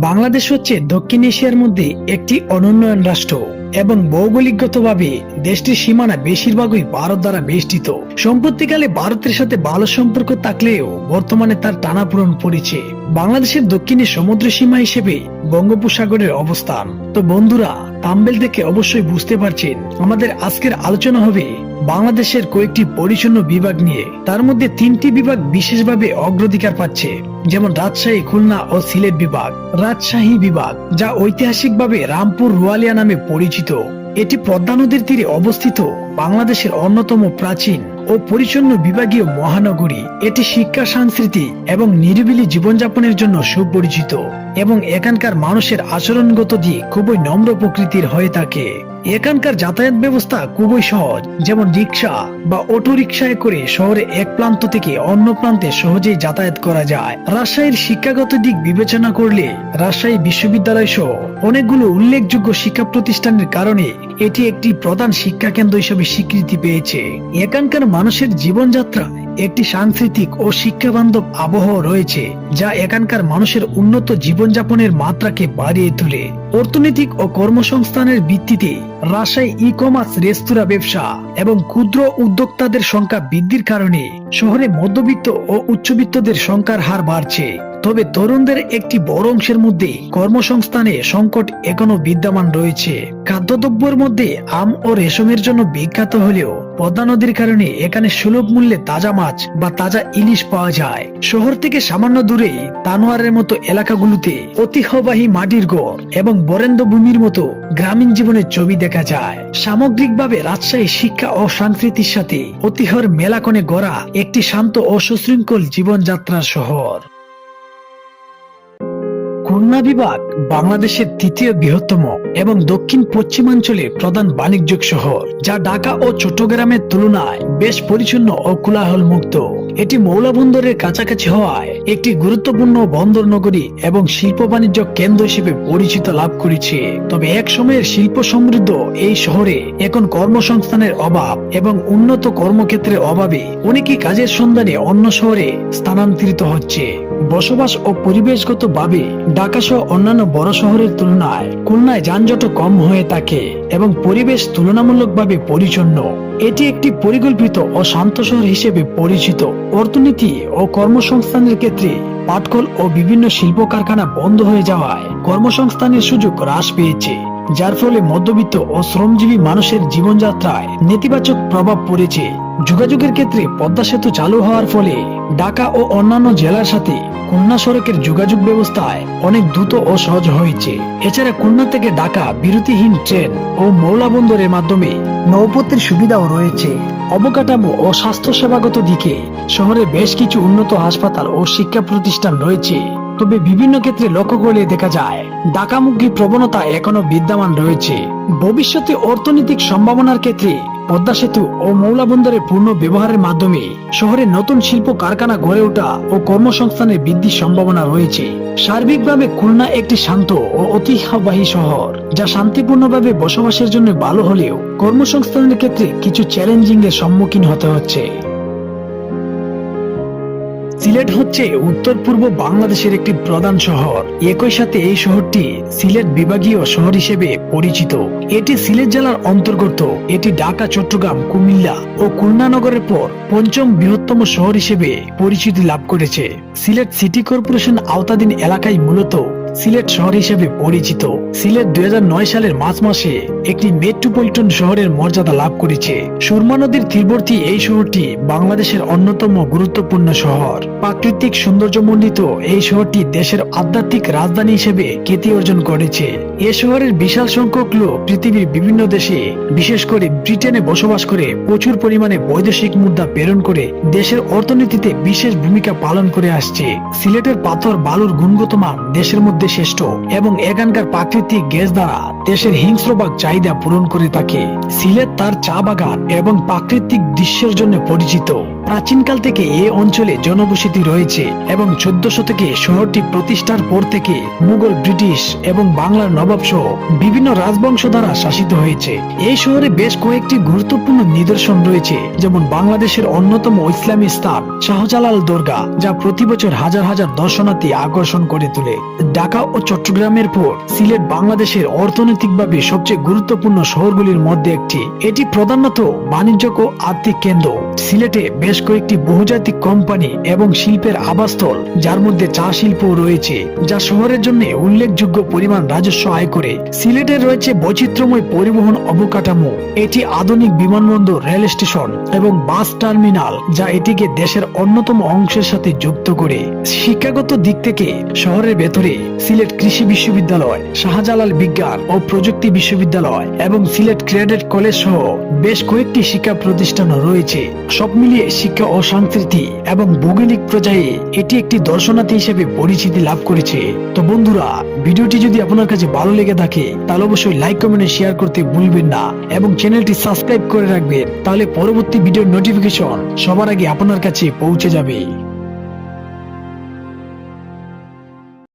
বাংলাদেশ হচ্ছে দক্ষিণ এশিয়ার মধ্যে একটি অনুন্নয়ন রাষ্ট্র এবং ভৌগোলিকগতভাবে দেশটির সীমানা বেশিরভাগই ভারত দ্বারা বেষ্টিত। সম্প্রতিকালে ভারতের সাথে ভালো সম্পর্ক থাকলেও বর্তমানে তার টানাপোড়েন পড়েছে। বাংলাদেশের দক্ষিণে সমুদ্র সীমা হিসেবে বঙ্গোপসাগরের অবস্থান। তো বন্ধুরা, থাম্বনেল দেখে অবশ্যই বুঝতে পারছেন আমাদের আজকের আলোচনা হবে বাংলাদেশের কয়েকটি পরিচ্ছন্ন বিভাগ নিয়ে। তার মধ্যে 3টি বিভাগ বিশেষভাবে অগ্রাধিকার পাচ্ছে, যেমন রাজশাহী, খুলনা ও সিলেট বিভাগ। রাজশাহী বিভাগ, যা ঐতিহাসিকভাবে রামপুর রুয়ালিয়া নামে পরিচিত, এটি পদ্মা নদীর তীরে অবস্থিত বাংলাদেশের অন্যতম প্রাচীন ও পরিচ্ছন্ন বিভাগীয় মহানগরী। এটি শিক্ষা, সংস্কৃতি এবং নিরিবিলি জীবনযাপনের জন্য সুপরিচিত এবং এখানকার মানুষের আচরণগত দিক খুবই নম্র প্রকৃতির হয়ে থাকে। এখানকার যাতায়াত ব্যবস্থা খুবই সহজ, যেমন রিক্সা বা অটো রিক্সায় করে শহরে এক প্রান্ত থেকে অন্য প্রান্তে সহজেই যাতায়াত করা যায়। রাজশাহীর শিক্ষাগত দিক বিবেচনা করলে রাজশাহী বিশ্ববিদ্যালয় সহ অনেকগুলো উল্লেখযোগ্য শিক্ষা প্রতিষ্ঠানের কারণে এটি একটি প্রধান শিক্ষা কেন্দ্র হিসেবে স্বীকৃতি পেয়েছে। এখানকার মানুষের জীবনযাত্রা একটি সাংস্কৃতিক ও শিক্ষা বান্ধব আবহাওয়া রয়েছে, যা এখানকার মানুষের উন্নত জীবনযাপনের মাত্রাকে বাড়িয়ে তোলে। অর্থনৈতিক ও কর্মসংস্থানের ভিত্তিতে রাজশাহী ই-কমার্স, রেস্তোরাঁ ব্যবসা এবং ক্ষুদ্র উদ্যোক্তাদের সংখ্যা বৃদ্ধির কারণে শহরে মধ্যবিত্ত ও উচ্চবিত্তদের সংখ্যার হার বাড়ছে। তবে তরুণদের একটি বড় অংশের মধ্যে কর্মসংস্থানে সংকট এখনো বিদ্যমান রয়েছে। খাদ্যদ্রব্যের মধ্যে আম ও রেশমের জন্য বিখ্যাত হলেও পদ্মা নদীর কারণে এখানে সুলভ মূল্যে তাজা মাছ বা তাজা ইলিশ পাওয়া যায়। শহর থেকে সামান্য দূরে তানোয়ারের মতো এলাকাগুলোতে ঐতিহ্যবাহী মাটির ঘর এবং বরেন্দ্র ভূমির মতো গ্রামীণ জীবনের ছবি দেখা যায়। সামগ্রিকভাবে রাজশাহী শিক্ষা ও সংস্কৃতির সাথে ঐতিহ্যের মেলাকনে গড়া একটি শান্ত ও সুশৃঙ্খল জীবনযাত্রার শহর। খুলনা বিভাগ বাংলাদেশের ৩য় বৃহত্তম এবং দক্ষিণ পশ্চিমাঞ্চলের প্রধান বাণিজ্যিক শহর, যা ঢাকা ও চট্টগ্রামের তুলনায় বেশ পরিচ্ছন্ন ও কোলাহল মুক্ত। এটি মৌলা বন্দরের কাছাকাছি হওয়ায় একটি গুরুত্বপূর্ণ বন্দর নগরী এবং শিল্প বাণিজ্য কেন্দ্র হিসেবে পরিচিত লাভ করেছে। তবে এক সময়ের শিল্প সমৃদ্ধ এই শহরে এখন কর্মসংস্থানের অভাব এবং উন্নত কর্মক্ষেত্রের অভাবে অনেকেই কাজের সন্ধানে অন্য শহরে স্থানান্তরিত হচ্ছে। বসবাস ও পরিবেশগত ভাবে ঢাকা সহ অন্যান্য বড় শহরের তুলনায় খুলনায় যানজট কম হয়ে থাকে এবং পরিবেশ তুলনামূলকভাবে পরিচ্ছন্ন। এটি একটি পরিকল্পিত ও শান্ত শহর হিসেবে পরিচিত। অর্থনীতি ও কর্মসংস্থানের ক্ষেত্রে পাটকল ও বিভিন্ন শিল্প কারখানা বন্ধ হয়ে যাওয়ায় কর্মসংস্থানের সুযোগ হ্রাস পেয়েছে, যার ফলে মধ্যবিত্ত ও শ্রমজীবী মানুষের জীবনযাত্রায় নেতিবাচক প্রভাব পড়েছে। যোগাযোগের ক্ষেত্রে পদ্মা সেতু চালু হওয়ার ফলে ঢাকা ও অন্যান্য জেলার সাথে খুলনা সড়কের যোগাযোগ ব্যবস্থায় অনেক দ্রুত ও সহজ হয়েছে। এছাড়া খুলনা থেকে ঢাকা বিরতিহীন ট্রেন ও মৌলা বন্দরের মাধ্যমে নৌপথের সুবিধাও রয়েছে। অবকাঠামো ও স্বাস্থ্য সেবাগত দিকে শহরে বেশ কিছু উন্নত হাসপাতাল ও শিক্ষা প্রতিষ্ঠান রয়েছে। তবে বিভিন্ন ক্ষেত্রে লক্ষ্য করলে দেখা যায় ঢাকামুখী প্রবণতা এখনো বিদ্যমান রয়েছে। ভবিষ্যতে অর্থনৈতিক সম্ভাবনার ক্ষেত্রে পদ্মা সেতু ও মৌলা বন্দরের পূর্ণ ব্যবহারের মাধ্যমে শহরে নতুন শিল্প কারখানা গড়ে ওঠা ও কর্মসংস্থানের বৃদ্ধির সম্ভাবনা রয়েছে। সার্বিকভাবে খুলনা একটি শান্ত ও ঐতিহ্যবাহী শহর, যা শান্তিপূর্ণভাবে বসবাসের জন্য ভালো হলেও কর্মসংস্থানের ক্ষেত্রে কিছু চ্যালেঞ্জিং এর সম্মুখীন হতে হচ্ছে। সিলেট হচ্ছে উত্তর পূর্ব বাংলাদেশের একটি প্রধান শহর। একই সাথে এই শহরটি সিলেট বিভাগীয় শহর হিসেবে পরিচিত। এটি সিলেট জেলার অন্তর্গত। এটি ঢাকা, চট্টগ্রাম, কুমিল্লা ও খুলনা নগরের পর ৫ম বৃহত্তম শহর হিসেবে পরিচিতি লাভ করেছে। সিলেট সিটি কর্পোরেশন আওতাধীন এলাকায় মূলত সিলেট শহর হিসেবে পরিচিত। সিলেট ২০০৯ সালের মার্চ মাসে একটি মেট্রোপলিটন শহরের মর্যাদা লাভ করেছে। সুরমা নদীর তীরবর্তী এই শহরটি বাংলাদেশের অন্যতম গুরুত্বপূর্ণ শহর। প্রাকৃতিক সৌন্দর্যমণ্ডিত এই শহরটি দেশের আধ্যাত্মিক রাজধানী হিসেবে খ্যাতি অর্জন করেছে। এ শহরের বিশাল সংখ্যক লোক পৃথিবীর বিভিন্ন দেশে, বিশেষ করে ব্রিটেনে বসবাস করে প্রচুর পরিমাণে বৈদেশিক মুদ্রা প্রেরণ করে দেশের অর্থনীতিতে বিশেষ ভূমিকা পালন করে আসছে। সিলেটের পাথর বালুর গুণগত মান দেশের মধ্যে শ্রেষ্ঠ এবং এখানকার প্রাকৃতিক গ্যাস দ্বারা দেশের হিংস্রভাগ চাহিদা পূরণ করে থাকে। সিলেট তার চা বাগান এবং প্রাকৃতিক দৃশ্যের জন্য পরিচিত। প্রাচীনকাল থেকে এই অঞ্চলে জনবসতি রয়েছে এবং 1400 শতকে শহরটি প্রতিষ্ঠার পর থেকে মুঘল, ব্রিটিশ এবং বাংলার নবাব সহ বিভিন্ন রাজবংশ দ্বারা শাসিত হয়েছে। এই শহরে বেশ কয়েকটি গুরুত্বপূর্ণ নিদর্শন রয়েছে, যেমন বাংলাদেশের অন্যতম ইসলামী স্থান শাহজালাল দরগা, যা প্রতি বছর হাজার হাজার দর্শনার্থী আকর্ষণ করে তোলে। ঢাকা ও চট্টগ্রামের পর সিলেট বাংলাদেশের অর্থনৈতিকভাবে সবচেয়ে গুরুত্বপূর্ণ শহরগুলির মধ্যে একটি। এটি প্রধানত বাণিজ্যিক ও আর্থিক কেন্দ্র। সিলেটে বেশ কয়েকটি বহুজাতিক কোম্পানি এবং শিল্পের আবাসস্থল, যার মধ্যে চা শিল্প রয়েছে, যা শহরের জন্য উল্লেখযোগ্য পরিমাণ রাজস্ব আয় করে। সিলেটে রয়েছে বৈচিত্র্যময় পরিবহন অবকাঠামো। এটি আধুনিক বিমানবন্দর, রেল স্টেশন এবং বাস টার্মিনাল, যা এটিকে দেশের অন্যতম অংশের সাথে যুক্ত করে। শিক্ষাগত দিক থেকে শহরের ভেতরে সিলেট কৃষি বিশ্ববিদ্যালয়, শাহজালাল বিজ্ঞান ও প্রযুক্তি বিশ্ববিদ্যালয় এবং সিলেট ক্যাডেট কলেজ সহ বেশ কয়েকটি শিক্ষা প্রতিষ্ঠান রয়েছে। সব মিলিয়ে শিক্ষা ও সংস্কৃতি এবং ভৌগোলিক পর্যায়ে এটি একটি দর্শনার্থী হিসেবে পরিচিতি লাভ করেছে। তো বন্ধুরা, ভিডিওটি যদি আপনার কাছে ভালো লেগে থাকে তাহলে অবশ্যই লাইক, কমেন্ট, শেয়ার করতে ভুলবেন না এবং চ্যানেলটি সাবস্ক্রাইব করে রাখবেন, তাহলে পরবর্তী ভিডিওর নোটিফিকেশন সবার আগে আপনার কাছে পৌঁছে যাবে।